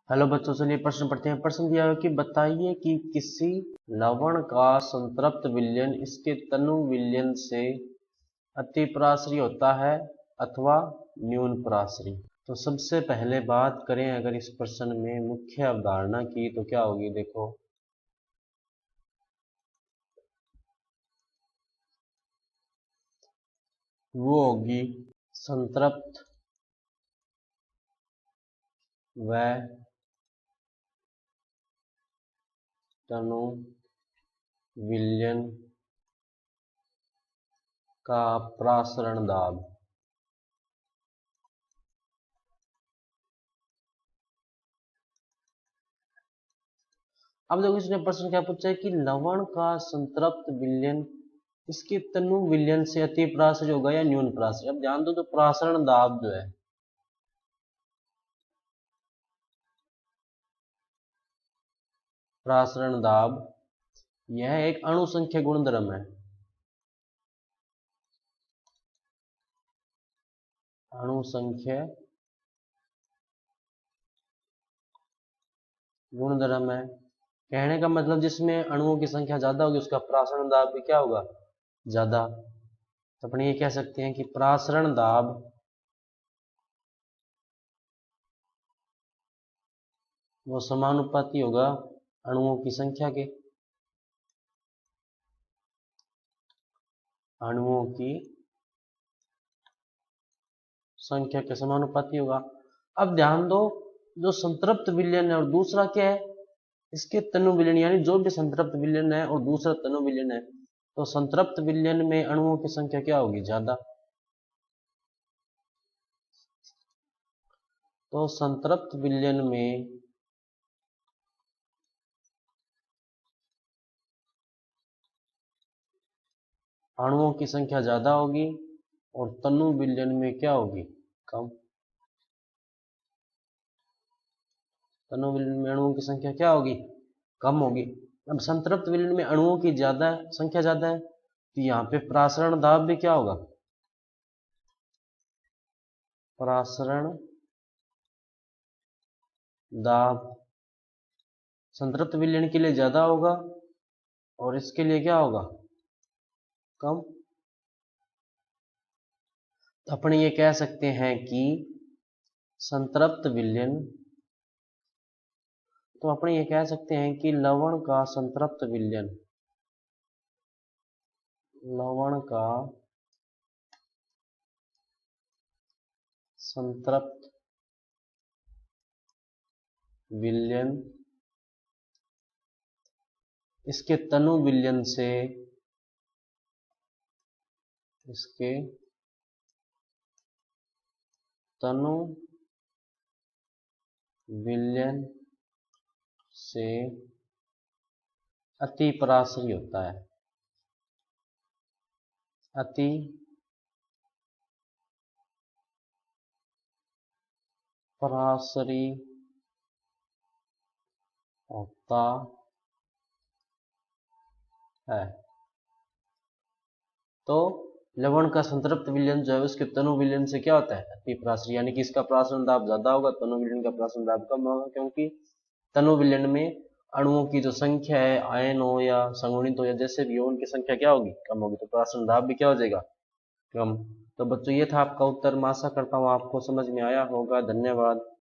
Hello बच्चों, चलिए प्रश्न पढ़ते हैं। प्रश्न दिया है कि बताइए कि किसी लवण का संतृप्त विलयन इसके तनु विलयन से अतिपराश्री होता है अथवा न्यून पराश्री। तो सबसे पहले बात करें अगर इस प्रश्न में मुख्य अवधारणा की तो क्या होगी, देखो। वो होगी संतृप्त व तनु विलयन का प्रासरण दाब। अब देखो, इसने प्रश्न क्या पूछा है कि लवण का संतृप्त विलयन इसके तनु विलयन से अति पराश्रय होगा या न्यून पराश्रय। अब ध्यान दो, तो प्रासरण दाब जो है, प्रासरण दाब यह एक अणुसंख्य गुणधर्म है। अणुसंख्य गुणधर्म है। कहने का मतलब जिसमें अणुओं की संख्या ज्यादा होगी उसका प्रासरण दाब भी क्या होगा, ज्यादा। तो अपन ये कह सकते हैं कि प्रासरण दाब वो समानुपाती होगा अणुओं की संख्या के। अणुओं की संख्या के समानुपाती होगा। अब ध्यान दो, जो संतृप्त विलयन है और दूसरा क्या है, इसके तनु विलयन, यानी जो भी संतृप्त विलयन है और दूसरा तनु विलयन है, तो संतृप्त विलयन में अणुओं की संख्या क्या होगी, ज्यादा। तो संतृप्त विलयन में अणुओं की संख्या ज्यादा होगी और तनु विलयन में क्या होगी, कम। तनु विलयन में अणुओं की संख्या क्या होगी, कम होगी। अब संतृप्त विलयन में अणुओं की संख्या ज्यादा है, तो यहाँ पे प्रासरण दाब भी क्या होगा, प्रासरण दाब संतृप्त विलयन के लिए ज्यादा होगा और इसके लिए क्या होगा, कम। तो अपन ये कह सकते हैं कि संतृप्त विलयन, तो अपन ये कह सकते हैं कि लवण का संतृप्त विलयन, लवण का संतृप्त विलयन इसके तनु विलयन से, इसके तनु विलयन से अति पराश्री होता है। अति पराश्री होता है। तो लवण का संतृप्त विलयन जो है उसके तनु विलयन से क्या होता है, अति पराश्री, यानी कि इसका प्रासरण दाब ज्यादा होगा, तनु विलयन का प्रासरण दाब कम होगा, क्योंकि तनु विलयन में अणुओं की जो संख्या है, आयन हो या संगुणित हो या जैसे भी हो, उनकी संख्या क्या होगी, कम होगी। तो प्रासरण दाब भी क्या हो जाएगा, कम। तो बच्चों ये था आपका उत्तर। मैं आशा करता हूँ आपको समझ में आया होगा। धन्यवाद।